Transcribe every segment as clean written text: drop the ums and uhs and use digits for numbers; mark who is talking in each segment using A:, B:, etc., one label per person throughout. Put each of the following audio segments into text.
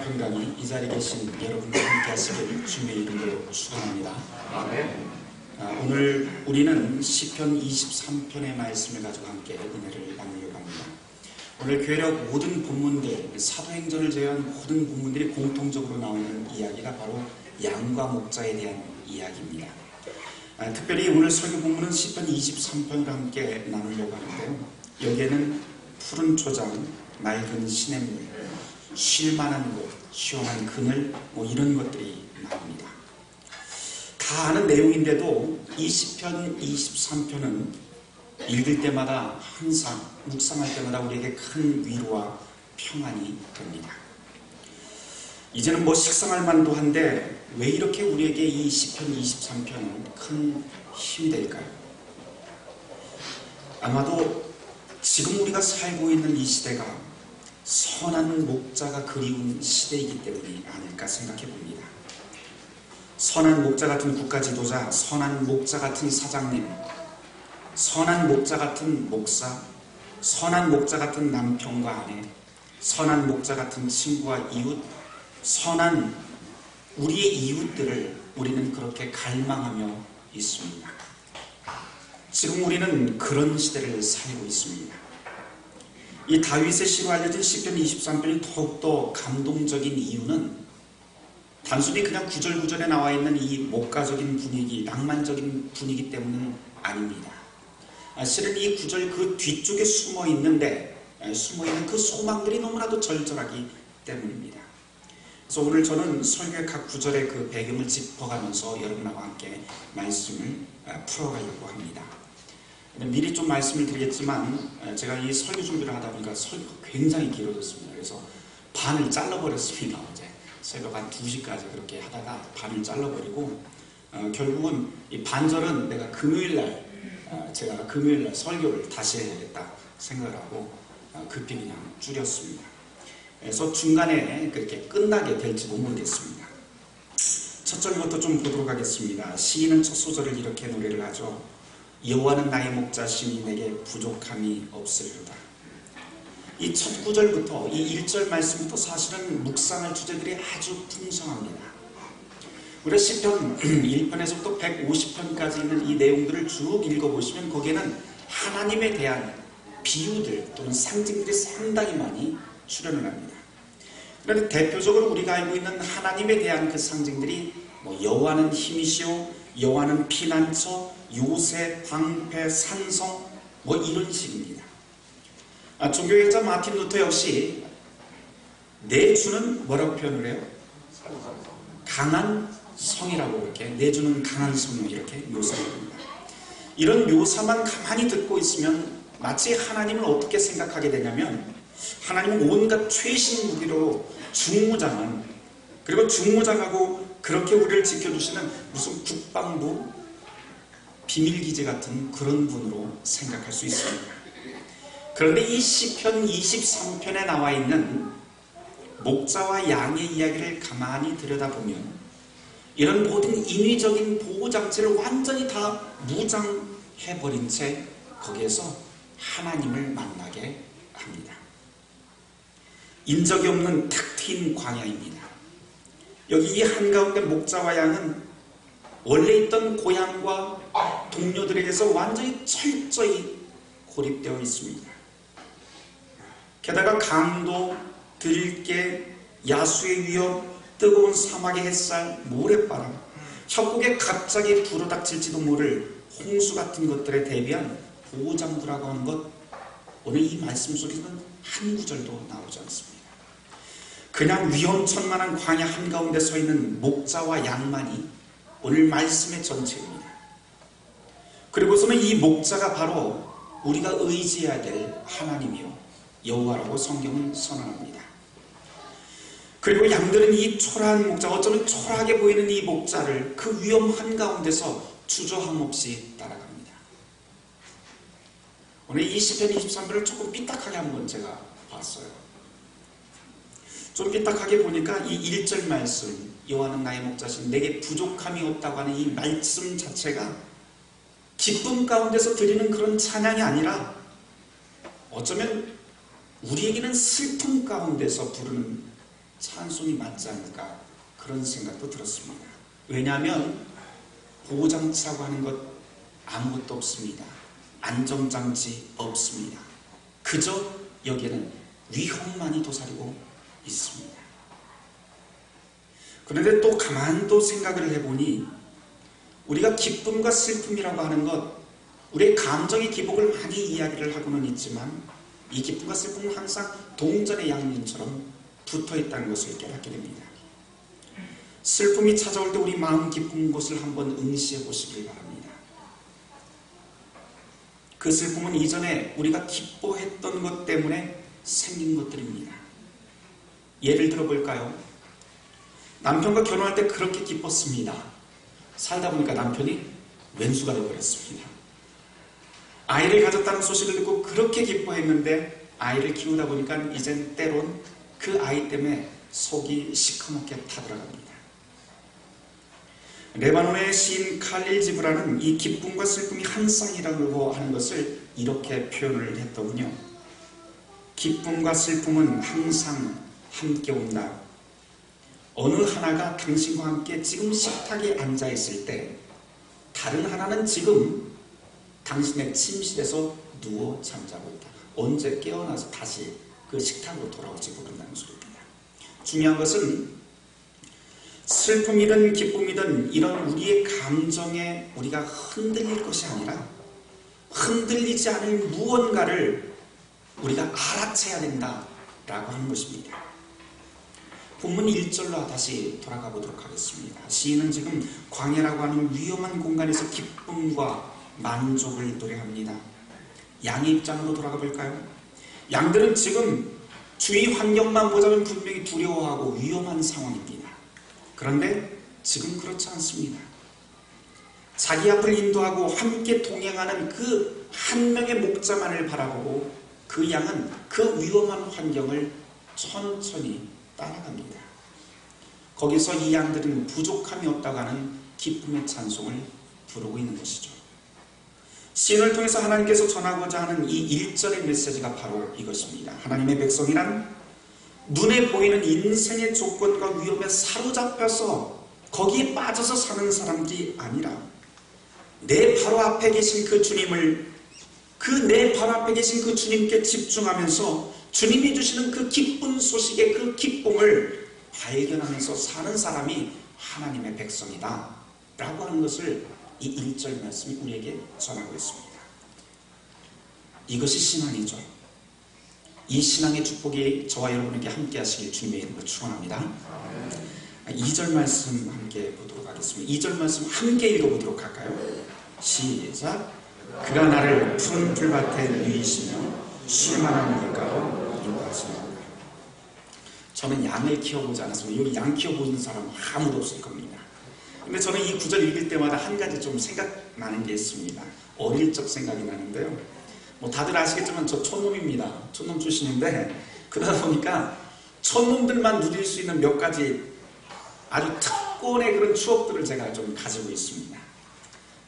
A: 바른 강의 이 자리에 계신 여러분과 함께 하시길 주님의 이름으로 축원합니다.
B: 아멘.
A: 오늘 우리는 시편 23편의 말씀을 가지고 함께 은혜를 나누려고 합니다. 오늘 교회력 모든 본문들, 사도행전을 제외한 모든 본문들이 공통적으로 나오는 이야기가 바로 양과 목자에 대한 이야기입니다. 특별히 오늘 설교 본문은 시편 23편을 함께 나누려고 하는데요. 여기에는 푸른 초장, 맑은 시냇물, 쉴만한 곳, 시원한 그늘, 이런 것들이 나옵니다. 다 아는 내용인데도 이 시편 23편은 읽을 때마다 항상 묵상할 때마다 우리에게 큰 위로와 평안이 됩니다. 이제는 식상할 만도 한데 왜 이렇게 우리에게 이 시편 23편은 큰 힘이 될까요? 아마도 지금 우리가 살고 있는 이 시대가 선한 목자가 그리운 시대이기 때문이 아닐까 생각해 봅니다. 선한 목자 같은 국가 지도자, 선한 목자 같은 사장님, 선한 목자 같은 목사, 선한 목자 같은 남편과 아내, 선한 목자 같은 친구와 이웃, 선한 우리의 이웃들을 우리는 그렇게 갈망하며 있습니다. 지금 우리는 그런 시대를 살고 있습니다. 이 다윗의 시로 알려진 시편 23편이 더욱더 감동적인 이유는 단순히 그냥 구절구절에 나와 있는 이 목가적인 분위기, 낭만적인 분위기 때문은 아닙니다. 실은 이 구절 그 뒤쪽에 숨어있는 그 소망들이 너무나도 절절하기 때문입니다. 그래서 오늘 저는 설교의 각 구절의 그 배경을 짚어가면서 여러분과 함께 말씀을 풀어가려고 합니다. 미리 좀 말씀을 드리겠지만 제가 이 설교 준비를 하다 보니까 설교가 굉장히 길어졌습니다. 그래서 반을 잘라버렸습니다. 어제 새벽 한 2시까지 그렇게 하다가 반을 잘라버리고 결국은 이 반절은 내가 금요일날 제가 금요일날 설교를 다시 해야겠다 생각을 하고 급히 그냥 줄였습니다. 그래서 중간에 그렇게 끝나게 될지도 모르겠습니다. 첫 절부터 좀 보도록 하겠습니다. 시인은 첫 소절을 이렇게 노래를 하죠. 여호와는 나의 목자시니 내게 부족함이 없으리로다. 이 첫 구절부터 이 1절 말씀부터 사실은 묵상할 주제들이 아주 풍성합니다. 우리가 시편 1편에서부터 150편까지 있는 이 내용들을 쭉 읽어보시면 거기에는 하나님에 대한 비유들 또는 상징들이 상당히 많이 출연을 합니다. 그런데 대표적으로 우리가 알고 있는 하나님에 대한 그 상징들이 여호와는 힘이시오, 여호와는 피난처, 요새, 방패, 산성 이런 식입니다. 종교학자 마틴 루터 역시 내 주는 뭐라고 표현을 해요? 강한 성이라고 이렇게 내 주는 강한 성을 이렇게 묘사를 합니다. 이런 묘사만 가만히 듣고 있으면 마치 하나님을 어떻게 생각하게 되냐면 하나님은 온갖 최신 무기로 중무장한 그리고 중무장하고 그렇게 우리를 지켜주시는 무슨 국방부 비밀기지 같은 그런 분으로 생각할 수 있습니다. 그런데 이 시편 23편에 나와 있는 목자와 양의 이야기를 가만히 들여다보면 이런 모든 인위적인 보호장치를 완전히 다 무장해버린 채 거기에서 하나님을 만나게 합니다. 인적이 없는 탁 트인 광야입니다. 여기 이 한가운데 목자와 양은 원래 있던 고향과 동료들에게서 완전히 철저히 고립되어 있습니다. 게다가 강도, 들개, 야수의 위험, 뜨거운 사막의 햇살, 모래바람, 협곡에 갑자기 불어닥칠지도 모를 홍수 같은 것들에 대비한 보호장구라고 하는 것, 오늘 이 말씀 속에서는 한 구절도 나오지 않습니다. 그냥 위험천만한 광야 한가운데 서 있는 목자와 양만이 오늘 말씀의 전체입니다. 그리고서는 이 목자가 바로 우리가 의지해야 될 하나님이요 여호와라고 성경은 선언합니다. 그리고 양들은 이 초라한 목자, 어쩌면 초라하게 보이는 이 목자를 그 위험 한가운데서 주저함 없이 따라갑니다. 오늘 이 시편 23편을 조금 삐딱하게 한번 제가 봤어요. 좀 삐딱하게 보니까 이 1절 말씀, 여호와는 나의 목자신 내게 부족함이 없다고 하는 이 말씀 자체가 기쁨 가운데서 드리는 그런 찬양이 아니라 어쩌면 우리에게는 슬픔 가운데서 부르는 찬송이 맞지 않을까 그런 생각도 들었습니다. 왜냐하면 보호장치라고 하는 것 아무것도 없습니다. 안정장치 없습니다. 그저 여기에는 위험만이 도사리고 있습니다. 그런데 또 가만 또 생각을 해보니 우리가 기쁨과 슬픔이라고 하는 것, 우리의 감정의 기복을 많이 이야기를 하고는 있지만 이 기쁨과 슬픔은 항상 동전의 양면처럼 붙어있다는 것을 깨닫게 됩니다. 슬픔이 찾아올 때 우리 마음 깊은 곳을 한번 응시해 보시길 바랍니다. 그 슬픔은 이전에 우리가 기뻐했던 것 때문에 생긴 것들입니다. 예를 들어 볼까요? 남편과 결혼할 때 그렇게 기뻤습니다. 살다 보니까 남편이 왼수가 되어버렸습니다. 아이를 가졌다는 소식을 듣고 그렇게 기뻐했는데 아이를 키우다 보니까 이젠 때론 그 아이 때문에 속이 시커멓게 타들어갑니다. 레바논의 시인 칼릴 지브라는 이 기쁨과 슬픔이 한 쌍이라고 하는 것을 이렇게 표현을 했더군요. 기쁨과 슬픔은 항상 함께 온다. 어느 하나가 당신과 함께 지금 식탁에 앉아 있을 때 다른 하나는 지금 당신의 침실에서 누워 잠자고 있다. 언제 깨어나서 다시 그 식탁으로 돌아올지 모른다는 소리입니다. 중요한 것은 슬픔이든 기쁨이든 이런 우리의 감정에 우리가 흔들릴 것이 아니라 흔들리지 않을 무언가를 우리가 알아채야 된다라고 하는 것입니다. 본문 1절로 다시 돌아가 보도록 하겠습니다. 시인은 지금 광야라고 하는 위험한 공간에서 기쁨과 만족을 노래합니다. 양의 입장으로 돌아가 볼까요? 양들은 지금 주위 환경만 보자면 분명히 두려워하고 위험한 상황입니다. 그런데 지금 그렇지 않습니다. 자기 앞을 인도하고 함께 동행하는 그 한 명의 목자만을 바라보고 그 양은 그 위험한 환경을 천천히 따라갑니다. 거기서 이 양들은 부족함이 없다고 하는 기쁨의 찬송을 부르고 있는 것이죠. 시인을 통해서 하나님께서 전하고자 하는 이 1절의 메시지가 바로 이것입니다. 하나님의 백성이란 눈에 보이는 인생의 조건과 위험에 사로잡혀서 거기에 빠져서 사는 사람들이 아니라 내 바로 앞에 계신 그 주님을 내 바로 앞에 계신 그 주님께 집중하면서 주님이 주시는 그 기쁜 소식의 그 기쁨을 발견하면서 사는 사람이 하나님의 백성이다 라고 하는 것을 이 1절 말씀이 우리에게 전하고 있습니다. 이것이 신앙이죠. 이 신앙의 축복이 저와 여러분에게 함께 하시길 주님의 이름으로 축원합니다. 2절 말씀 함께 보도록 하겠습니다. 2절 말씀 함께 읽어보도록 할까요? 시작. 그가 나를 푸른 풀밭에 누이시며 쉴만한 물가로 인도하시며. 저는 양을 키워보지 않았습니다. 여기 양 키워보는 사람 아무도 없을 겁니다. 근데 저는 이 구절 읽을 때마다 한 가지 좀 생각나는 게 있습니다. 어릴 적 생각이 나는데요. 뭐 다들 아시겠지만 저 촌놈입니다. 촌놈 출신인데 그러다 보니까 촌놈들만 누릴 수 있는 몇 가지 아주 특권의 그런 추억들을 제가 좀 가지고 있습니다.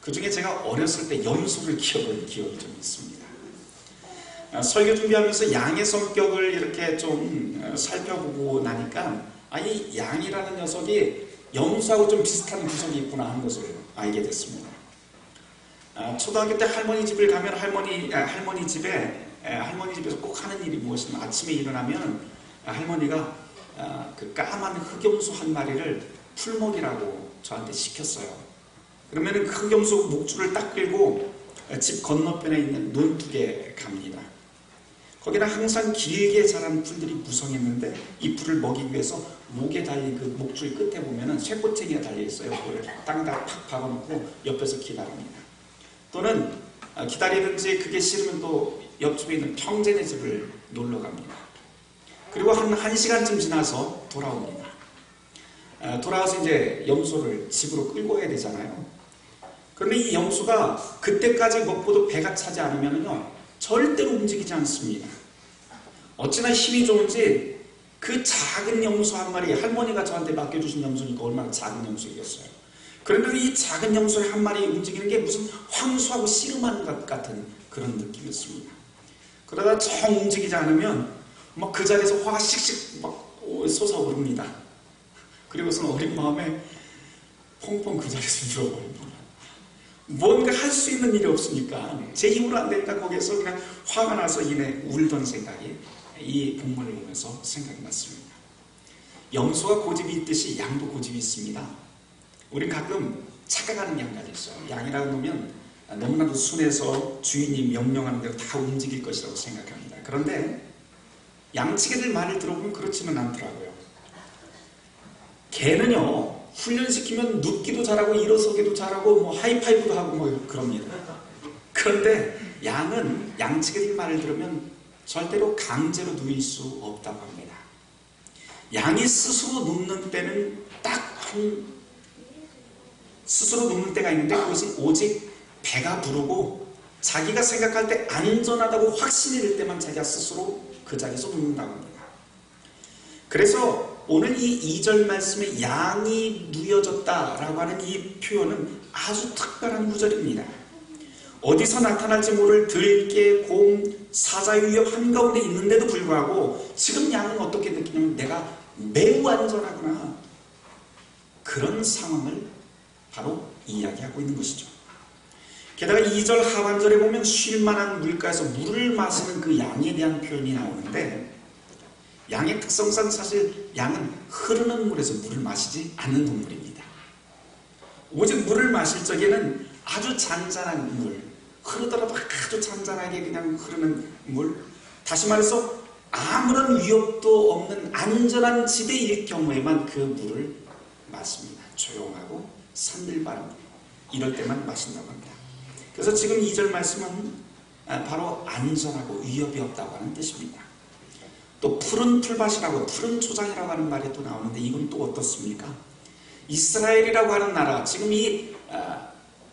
A: 그 중에 제가 어렸을 때 염소를 키워본 기억이 좀 있습니다. 설교 준비하면서 양의 성격을 이렇게 좀 살펴보고 나니까 이 양이라는 녀석이 염소하고 좀 비슷한 구석이 있구나 하는 것을 알게 됐습니다. 초등학교 때 할머니 집을 가면 할머니 집에서 꼭 하는 일이 무엇이냐면 아침에 일어나면 할머니가 그 까만 흑염소 한 마리를 풀먹이라고 저한테 시켰어요. 그러면은 그 흑염소 목줄을 딱 끌고 집 건너편에 있는 논둑에 갑니다. 거기는 항상 길게 자란 풀들이 무성했는데 이 풀을 먹이기 위해서 목에 달린 그 목줄 끝에 보면은 쇠꼬챙이가 달려있어요. 그걸 땅에다 팍 박아놓고 옆에서 기다립니다. 또는 기다리든지 그게 싫으면 또 옆집에 있는 평전의 집을 놀러 갑니다. 그리고 한 1시간쯤 지나서 돌아옵니다. 돌아와서 이제 염소를 집으로 끌고 와야 되잖아요. 그런데 이 염소가 그때까지 먹고도 배가 차지 않으면요 절대로 움직이지 않습니다. 어찌나 힘이 좋은지 그 작은 염소 한 마리, 할머니가 저한테 맡겨주신 염소니까 얼마나 작은 염소이겠어요. 그런데 이 작은 염소 한 마리 움직이는 게 무슨 황소하고 씨름하는 것 같은 그런 느낌이었습니다. 그러다 정 움직이지 않으면 막 그 자리에서 화가 씩씩 막 솟아오릅니다. 그리고서는 어린 마음에 펑펑 그 자리에서 울어버립니다. 뭔가 할 수 있는 일이 없으니까, 제 힘으로 안 되니까 거기에서 그냥 화가 나서 이내 울던 생각이 이 본문을 보면서 생각이 났습니다. 염소가 고집이 있듯이 양도 고집이 있습니다. 우린 가끔 착각하는 양가 있어요. 양이라고 하면 너무나도 순해서 주인이 명령하는 대로 다 움직일 것이라고 생각합니다. 그런데 양치기들 말을 들어보면 그렇지는 않더라고요. 개는요, 훈련시키면 눕기도 잘하고 일어서기도 잘하고 뭐 하이파이브도 하고 뭐 그럽니다. 그런데 양은 양치기들 말을 들으면 절대로 강제로 누일 수 없다고 합니다. 양이 스스로 눕는 때는 딱 스스로 눕는 때가 있는데, 그것은 오직 배가 부르고 자기가 생각할 때 안전하다고 확신이 들 때만 자기가 스스로 그 자리에서 눕는다고 합니다. 그래서 오늘 이 2절 말씀에 양이 누여졌다라고 하는 이 표현은 아주 특별한 구절입니다. 어디서 나타날지 모를 들깨, 곰, 사자의 위협 한가운데 있는데도 불구하고 지금 양은 어떻게 느끼냐면 내가 매우 안전하구나, 그런 상황을 바로 이야기하고 있는 것이죠. 게다가 2절 하반절에 보면 쉴만한 물가에서 물을 마시는 그 양에 대한 표현이 나오는데, 양의 특성상 사실 양은 흐르는 물에서 물을 마시지 않는 동물입니다. 오직 물을 마실 적에는 아주 잔잔한 물, 흐르더라도 아주 잔잔하게 그냥 흐르는 물, 다시 말해서 아무런 위협도 없는 안전한 지대일 경우에만 그 물을 마십니다. 조용하고 산들바람, 이럴 때만 마신다고 합니다. 그래서 지금 2절 말씀은 바로 안전하고 위협이 없다고 하는 뜻입니다. 또 푸른 풀밭이라고, 푸른 초장이라고 하는 말이 또 나오는데, 이건 또 어떻습니까? 이스라엘이라고 하는 나라, 지금 이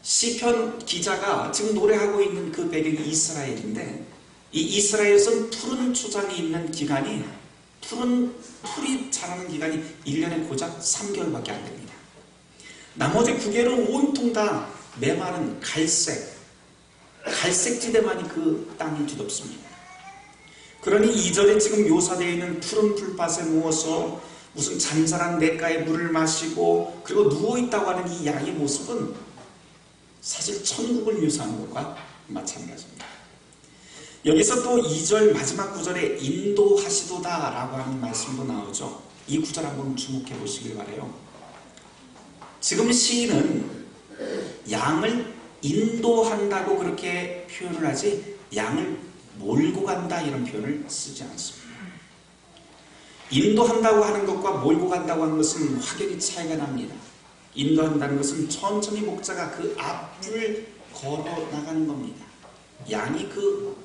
A: 시편 기자가 지금 노래하고 있는 그 배경이 이스라엘인데, 이 이스라엘에서는 푸른 초장이 있는 기간이, 푸른 풀이 자라는 기간이 1년에 고작 3개월밖에 안 됩니다. 나머지 9개월은 온통 다 메마른 갈색 지대만이 그 땅을 뒤덮습니다. 그러니 2절에 지금 묘사되어 있는 푸른 풀밭에 누워서 무슨 잔잔한 냇가에 물을 마시고 그리고 누워있다고 하는 이 양의 모습은 사실 천국을 묘사하는 것과 마찬가지입니다. 여기서 또 2절 마지막 구절에 인도하시도다 라고 하는 말씀도 나오죠. 이 구절 한번 주목해 보시길 바라요. 지금 시인은 양을 인도한다고 그렇게 표현을 하지, 양을 몰고 간다 이런 표현을 쓰지 않습니다. 인도한다고 하는 것과 몰고 간다고 하는 것은 확연히 차이가 납니다. 인도한다는 것은 천천히 목자가 그 앞을 걸어 나가는 겁니다. 양이 그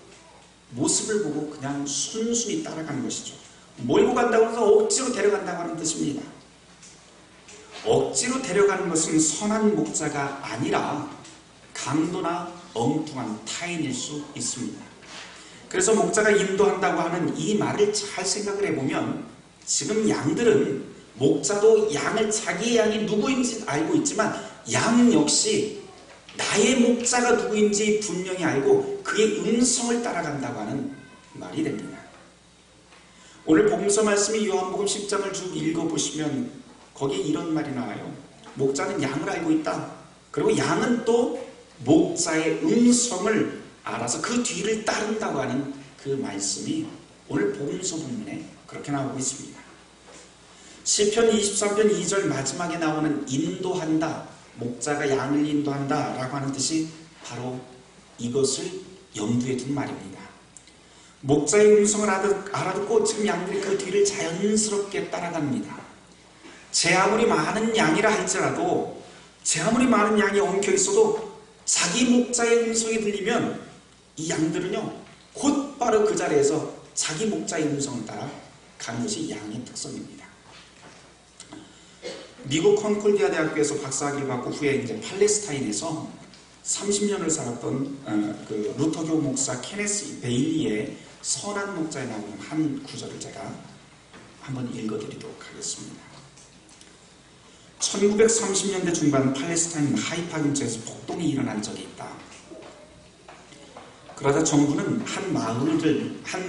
A: 모습을 보고 그냥 순순히 따라가는 것이죠. 몰고 간다고 해서 억지로 데려간다고 하는 뜻입니다. 억지로 데려가는 것은 선한 목자가 아니라 강도나 엉뚱한 타인일 수 있습니다. 그래서 목자가 인도한다고 하는 이 말을 잘 생각을 해보면, 지금 양들은, 목자도 양을, 자기의 양이 누구인지 알고 있지만 양 역시 나의 목자가 누구인지 분명히 알고 그의 음성을 따라간다고 하는 말이 됩니다. 오늘 복음서 말씀이 요한복음 10장을 쭉 읽어보시면 거기에 이런 말이 나와요. 목자는 양을 알고 있다. 그리고 양은 또 목자의 음성을 알아서 그 뒤를 따른다고 하는 그 말씀이 오늘 복음서 본문에 그렇게 나오고 있습니다. 시편 23편 2절 마지막에 나오는 인도한다, 목자가 양을 인도한다 라고 하는 뜻이 바로 이것을 염두에 둔 말입니다. 목자의 음성을 알아듣고 지금 양들이 그 뒤를 자연스럽게 따라갑니다. 제 아무리 많은 양이라 할지라도, 제 아무리 많은 양이 엉켜 있어도 자기 목자의 음성이 들리면 이 양들은요 곧바로 그 자리에서 자기 목자의 음성을 따라 가는 것이 양의 특성입니다. 미국 컨콜디아 대학교에서 박사학위를 받고 후에 이제 팔레스타인에서 30년을 살았던 그 루터교 목사 케네스 베일리의 선한 목자에 나오는 한 구절을 제가 한번 읽어드리도록 하겠습니다. 1930년대 중반 팔레스타인 하이파 근처에서 폭동이 일어난 적이 있다. 그러자 정부는 한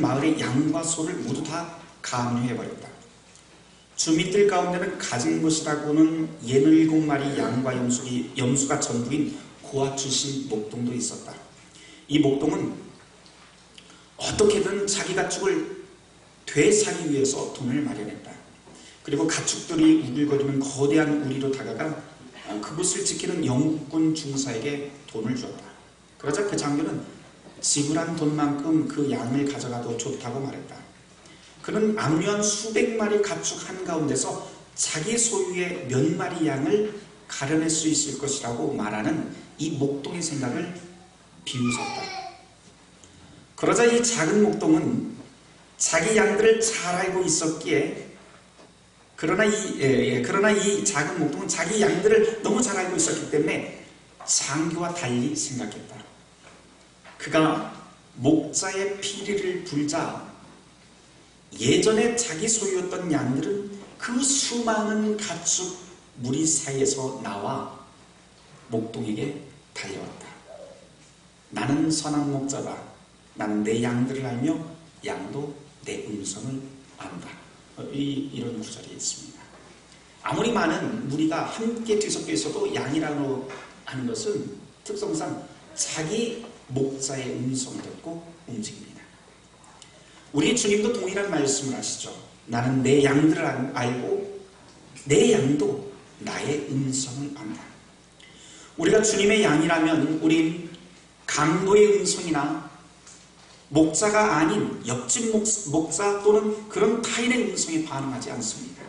A: 마을의 양과 소를 모두 다 감유해버렸다. 주민들 가운데는 가진 것이라고는 87마리 양과 염수가 전부인 고아 출신 목동도 있었다. 이 목동은 어떻게든 자기 가축을 되사기 위해서 돈을 마련했다. 그리고 가축들이 우글거리는 거대한 우리로 다가가 그곳을 지키는 영국군 중사에게 돈을 주었다. 그러자 그 장교는 지불한 돈만큼 그 양을 가져가도 좋다고 말했다. 그는 압류한 수백 마리 가축 한가운데서 자기 소유의 몇 마리 양을 가려낼 수 있을 것이라고 말하는 이 목동의 생각을 비웃었다. 그러자 이 작은 목동은 자기 양들을 잘 알고 있었기에 그러나 이 작은 목동은 자기 양들을 너무 잘 알고 있었기 때문에 장교와 달리 생각했다. 그가 목자의 피리를 불자 예전에 자기 소유였던 양들은 그 수많은 가축 무리 사이에서 나와 목동에게 달려왔다. 나는 선한 목자다. 나는 내 양들을 알며 양도 내 음성을 안다. 이런 구절이 있습니다. 아무리 많은 무리가 함께 뒤섞여 있어도 양이라고 하는 것은 특성상 자기 목자의 음성을 듣고 움직입니다. 우리 주님도 동일한 말씀을 하시죠. 나는 내 양들을 알고 내 양도 나의 음성을 안다. 우리가 주님의 양이라면 우린 강도의 음성이나 목자가 아닌 옆집 목자 또는 그런 타인의 음성에 반응하지 않습니다.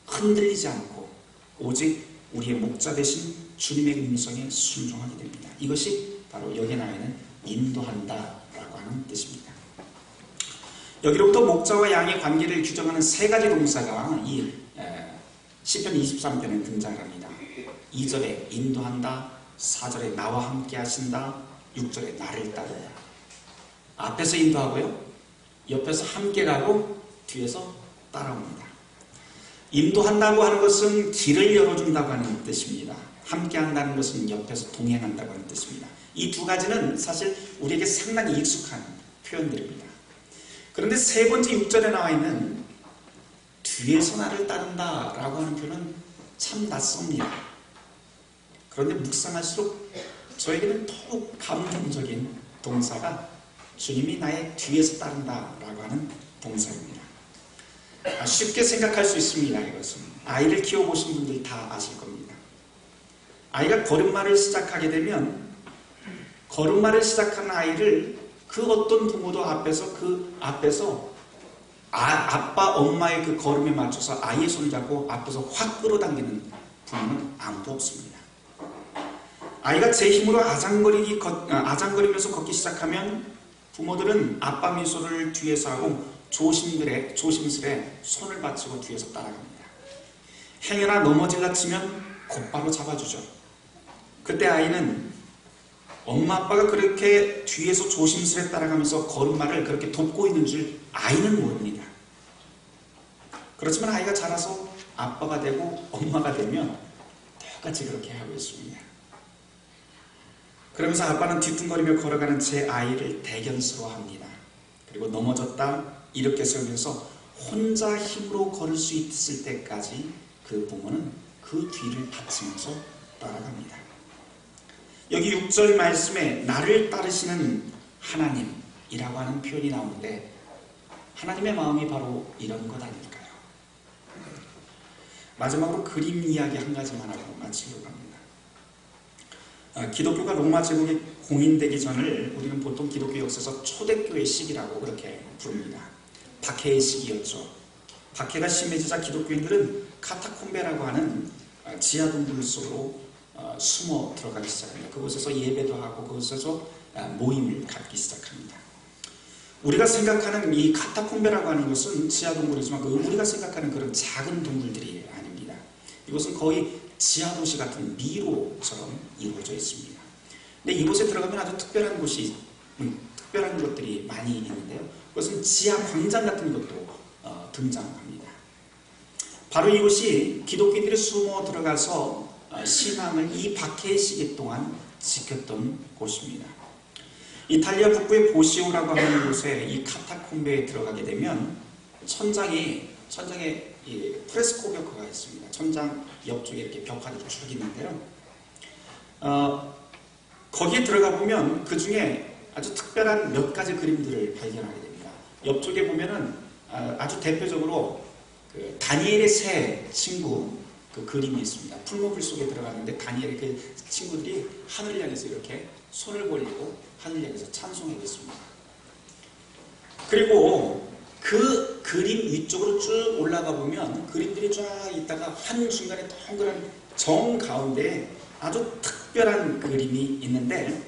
A: 흔들리지 않고 오직 우리의 목자 대신 주님의 음성에 순종하게 됩니다. 이것이 바로 여기에 나와 있는 인도한다라고 하는 뜻입니다. 여기로부터 목자와 양의 관계를 규정하는 세 가지 동사가 이 시편 23편에 등장합니다. 2절에 인도한다, 4절에 나와 함께 하신다, 6절에 나를 따르다. 앞에서 인도하고요, 옆에서 함께 가고 뒤에서 따라옵니다. 인도한다고 하는 것은 길을 열어준다고 하는 뜻입니다. 함께 한다는 것은 옆에서 동행한다고 하는 뜻입니다. 이 두 가지는 사실 우리에게 상당히 익숙한 표현들입니다. 그런데 세 번째 6절에 나와 있는 뒤에서 나를 따른다 라고 하는 표현은 참 낯섭니다. 그런데 묵상할수록 저에게는 더욱 감동적인 동사가 주님이 나의 뒤에서 따른다 라고 하는 동사입니다. 쉽게 생각할 수 있습니다. 이것은 아이를 키워보신 분들 다 아실 겁니다. 아이가 걸음마를 시작하게 되면 걸음마를 시작하는 아이를 그 어떤 부모도 앞에서 아빠 엄마의 그 걸음에 맞춰서 아이의 손을 잡고 앞에서 확 끌어당기는 부모는 아무도 없습니다. 아이가 제 힘으로 아장거리면서 걷기 시작하면 부모들은 아빠 미소를 뒤에서 하고 조심스레 손을 받치고 뒤에서 따라갑니다. 행여나 넘어질라 치면 곧바로 잡아주죠. 그때 아이는 엄마 아빠가 그렇게 뒤에서 조심스레 따라가면서 걸음마를 그렇게 돕고 있는 줄 아이는 모릅니다. 그렇지만 아이가 자라서 아빠가 되고 엄마가 되면 똑같이 그렇게 하고 있습니다. 그러면서 아빠는 뒤뚱거리며 걸어가는 제 아이를 대견스러워합니다. 그리고 넘어졌다 이렇게 세우면서 혼자 힘으로 걸을 수 있을 때까지 그 부모는 그 뒤를 받치면서 따라갑니다. 여기 6절 말씀에 나를 따르시는 하나님이라고 하는 표현이 나오는데 하나님의 마음이 바로 이런 것 아닐까요? 마지막으로 그림 이야기 한 가지만 하고 마치려고 합니다. 기독교가 로마 제국에 공인되기 전을 우리는 보통 기독교 역사에서 초대교회 시기라고 그렇게 부릅니다. 박해의 시기였죠. 박해가 심해지자 기독교인들은 카타콤베라고 하는 지하 동굴 속으로 숨어 들어가기 시작합니다. 그곳에서 예배도 하고 그곳에서 모임을 갖기 시작합니다. 우리가 생각하는 이 카타콤베라고 하는 것은 지하 동굴이지만 우리가 생각하는 그런 작은 동굴들이 아닙니다. 이곳은 거의 지하도시 같은 미로처럼 이루어져 있습니다. 근데 이곳에 들어가면 아주 특별한 것들이 많이 있는데요. 그것은 지하 광장 같은 것도 등장합니다. 바로 이곳이 기독교인들이 숨어 들어가서 신앙을 이 박해의 시기 동안 지켰던 곳입니다. 이탈리아 북부의 보시오라고 하는 곳에 이 카타콤베에 들어가게 되면 천장에 프레스코 벽화가 있습니다. 천장 옆쪽에 이렇게 벽화들이 쭉 있는데요. 거기에 들어가 보면 그 중에 아주 특별한 몇 가지 그림들을 발견하게 됩니다. 옆쪽에 보면은 아주 대표적으로 그 다니엘의 새 친구 그 그림이 있습니다. 풀무불 속에 들어갔는데 다니엘의 그 친구들이 하늘을 향해서 이렇게 손을 벌리고 하늘을 향해서 찬송하고 있습니다. 그리고 그 그림 위쪽으로 쭉 올라가 보면 그림들이 쫙 있다가 한 중간에 동그란 정 가운데 아주 특별한 그림이 있는데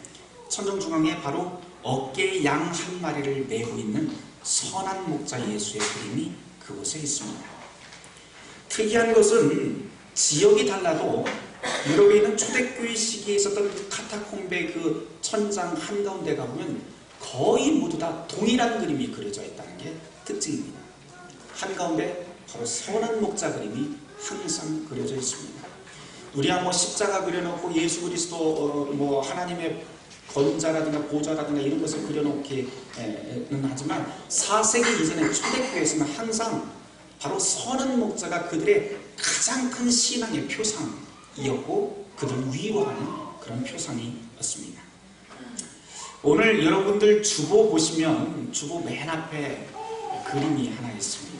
A: 천정 중앙에 바로 어깨에 양 한 마리를 메고 있는 선한 목자 예수의 그림이 그곳에 있습니다. 특이한 것은 지역이 달라도 유럽에 있는 초대교회 시기에 있었던 그 카타콤베 그 천장 한가운데 가보면 거의 모두 다 동일한 그림이 그려져 있다는 게 특징입니다. 한가운데 바로 선한 목자 그림이 항상 그려져 있습니다. 우리야 뭐 십자가 그려놓고 예수 그리스도 뭐 하나님의 권자라든가 보좌라든가 이런 것을 그려놓기는 하지만 4세기 이전에 초대교회에서는 항상 바로 선한 목자가 그들의 가장 큰 신앙의 표상이었고 그들을 위로하는 그런 표상이었습니다. 오늘 여러분들 주보 보시면 주보 맨 앞에 그림이 하나 있습니다.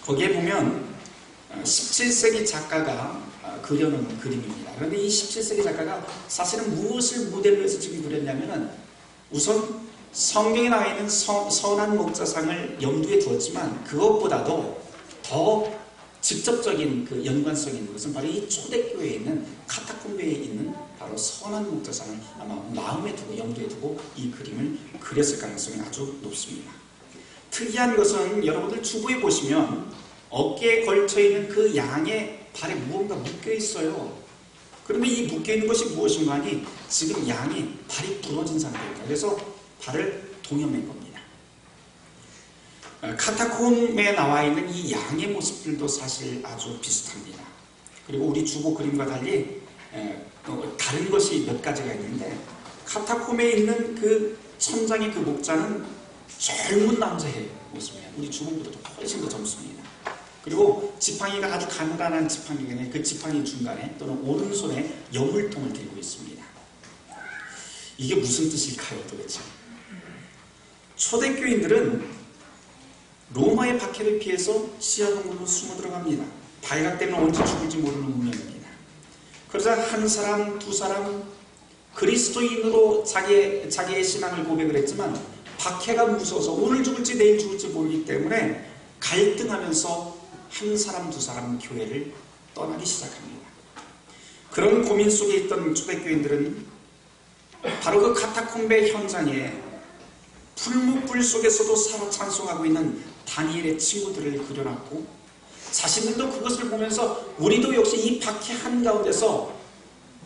A: 거기에 보면 17세기 작가가 그려놓은 그림입니다. 그런데 이 17세기 작가가 사실은 무엇을 모델로 해서 지금 그렸냐면은 우선 성경에 나와 있는 선한 목자상을 염두에 두었지만 그것보다도 더 직접적인 그 연관성이 있는 것은 바로 이 초대교회에 있는 카타콤베에 있는 바로 선한 목자상을 아마 마음에 두고 염두에 두고 이 그림을 그렸을 가능성이 아주 높습니다. 특이한 것은 여러분들 주부에 보시면 어깨에 걸쳐있는 그 양의 발에 무언가 묶여 있어요. 그런데 이 묶여 있는 것이 무엇인가 하니 지금 양이 발이 부러진 상태입니다. 그래서 발을 동여맨 겁니다. 카타콤에 나와 있는 이 양의 모습들도 사실 아주 비슷합니다. 그리고 우리 주보 그림과 달리 다른 것이 몇 가지가 있는데 카타콤에 있는 그 천장의 그 목자는 젊은 남자의 모습이에요. 우리 주보보다도 훨씬 더 젊습니다. 그리고 지팡이가 아주 가느다란 지팡이가 그 지팡이 중간에 또는 오른손에 여물통을 들고 있습니다. 이게 무슨 뜻일까요 도대체? 초대교인들은 로마의 박해를 피해서 지하 동굴로 숨어 들어갑니다. 발각 때문에 언제 죽을지 모르는 운명입니다. 그러자 한 사람, 두 사람 그리스도인으로 자기의 신앙을 고백을 했지만 박해가 무서워서 오늘 죽을지 내일 죽을지 모르기 때문에 갈등하면서 한 사람, 두 사람 교회를 떠나기 시작합니다. 그런 고민 속에 있던 초대교인들은 바로 그 카타콤베 현장에 풀무불 속에서도 살아 찬송하고 있는 다니엘의 친구들을 그려놨고 자신들도 그것을 보면서 우리도 역시 이 박해 한가운데서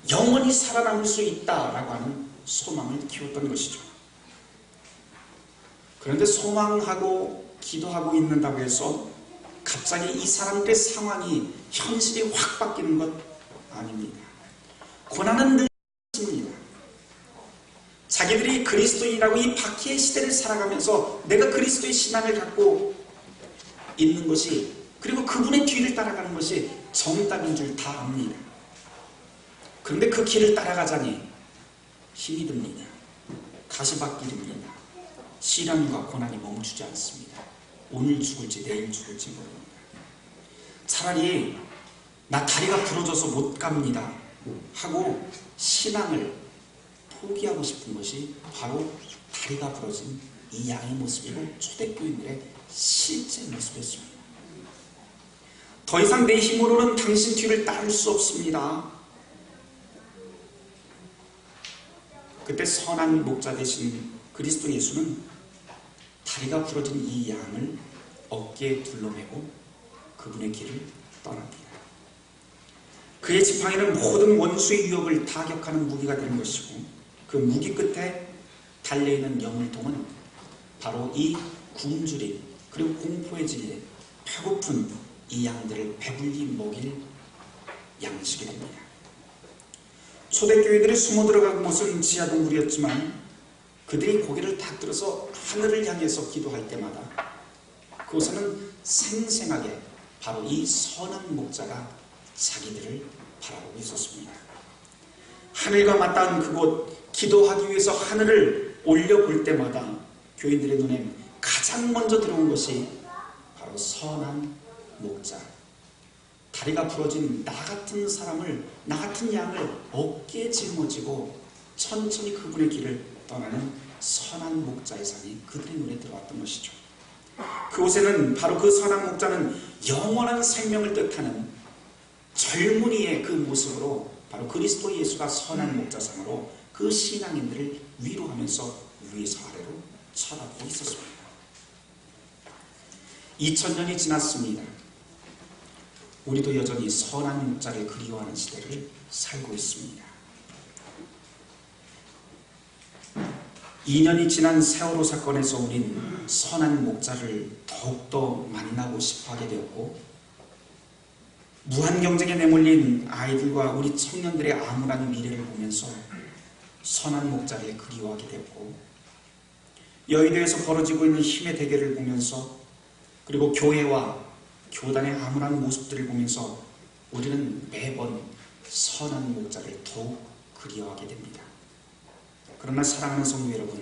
A: 영원히 살아남을 수 있다라고 하는 소망을 키웠던 것이죠. 그런데 소망하고 기도하고 있는다고 해서 갑자기 이 사람들의 상황이 현실이 확 바뀌는 것 아닙니다. 고난은 늘 있습니다. 자기들이 그리스도인이라고 이 박해의 시대를 살아가면서 내가 그리스도의 신앙을 갖고 있는 것이 그리고 그분의 뒤를 따라가는 것이 정답인 줄 다 압니다. 그런데 그 길을 따라가자니 힘이 듭니다. 가시밭길이 듭니다. 시련과 고난이 멈추지 않습니다. 오늘 죽을지 내일 죽을지 모릅니다. 차라리 나 다리가 부러져서 못 갑니다 하고 신앙을 포기하고 싶은 것이 바로 다리가 부러진 이 양의 모습이고 초대교인들의 실제 모습이었습니다. 더 이상 내 힘으로는 당신 뒤를 따를 수 없습니다. 그때 선한 목자 되신 그리스도 예수는 다리가 부러진 이 양을 어깨에 둘러매고 그분의 길을 떠납니다. 그의 지팡이는 모든 원수의 유혹을 타격하는 무기가 되는 것이고 그 무기 끝에 달려있는 여물통은 바로 이 굶주린 그리고 공포에 질려 배고픈 이 양들을 배불리 먹일 양식이 됩니다. 초대교회들이 숨어 들어간 곳은 지하 동굴이었지만 그들이 고개를 딱 들어서 하늘을 향해서 기도할 때마다 그곳에는 생생하게 바로 이 선한 목자가 자기들을 바라보고 있었습니다. 하늘과 맞닿은 그곳, 기도하기 위해서 하늘을 올려볼 때마다 교인들의 눈에 가장 먼저 들어온 것이 바로 선한 목자, 다리가 부러진 나 같은 사람을, 나 같은 양을 어깨에 짊어지고 천천히 그분의 길을 떠나는 선한 목자의 상이 그들의 눈에 들어왔던 것이죠. 그곳에는 바로 그 선한 목자는 영원한 생명을 뜻하는 젊은이의 그 모습으로 바로 그리스도 예수가 선한 목자상으로 그 신앙인들을 위로하면서 위에서 아래로 쳐다보고 있었습니다. 2000년이 지났습니다. 우리도 여전히 선한 목자를 그리워하는 시대를 살고 있습니다. 2년이 지난 세월호 사건에서 우린 선한 목자를 더욱더 만나고 싶어하게 되었고, 무한 경쟁에 내몰린 아이들과 우리 청년들의 암울한 미래를 보면서 선한 목자를 그리워하게 되었고, 여의도에서 벌어지고 있는 힘의 대결을 보면서, 그리고 교회와 교단의 암울한 모습들을 보면서 우리는 매번 선한 목자를 더욱 그리워하게 됩니다. 그러나 사랑하는 성도 여러분,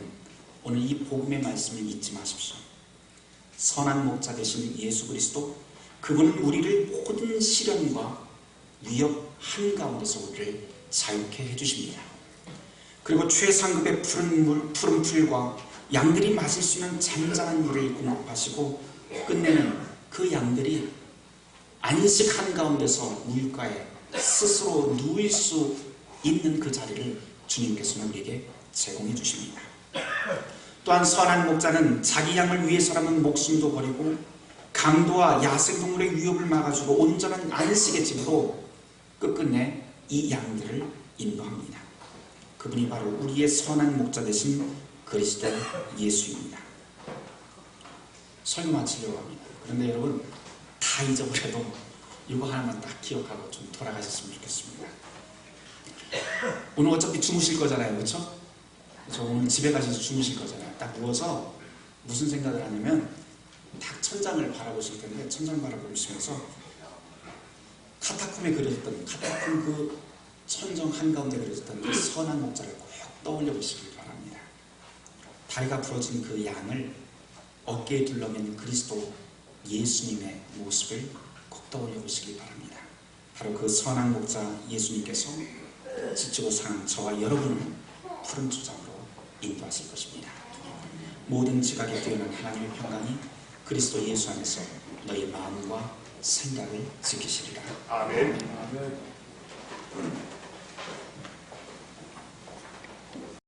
A: 오늘 이 복음의 말씀을 잊지 마십시오. 선한 목자 되신 예수 그리스도, 그분은 우리를 모든 시련과 위협 한가운데서 우리를 자유케 해주십니다. 그리고 최상급의 푸른 풀과 양들이 마실 수 있는 잔잔한 물을 공급하시고, 끝내는 그 양들이 안식 한가운데서 물가에 스스로 누울 수 있는 그 자리를 주님께서는 우리에게 제공해 주십니다. 또한 선한 목자는 자기 양을 위해서라면 목숨도 버리고 강도와 야생동물의 위협을 막아주고 온전한 안식의 집으로 끝끝내 이 양들을 인도합니다. 그분이 바로 우리의 선한 목자 되신 그리스도 예수입니다. 설교 마치려고 합니다. 그런데 여러분, 다 잊어버려도 이거 하나만 딱 기억하고 좀 돌아가셨으면 좋겠습니다. 오늘 어차피 주무실 거잖아요, 그렇죠? 저 오늘 집에 가셔서 주무실 거잖아요. 딱 누워서 무슨 생각을 하냐면 딱 천장을 바라보실 텐데, 천장 바라보시면서 카타콤에 그려졌던, 카타콤 그 천정 한가운데 그려졌던 그 선한 목자를 꼭 떠올려 보시길 바랍니다. 다리가 부러진 그 양을 어깨에 둘러맨 그리스도 예수님의 모습을 꼭 떠올려 보시길 바랍니다. 바로 그 선한 목자 예수님께서 지치고 상한 저와 여러분을 푸른 초장으로 인도하실 것입니다. 모든 지각에 뛰어난 하나님의 평강이 그리스도 예수 안에서 너희 마음과 생각을 지키시리라.
B: 아멘.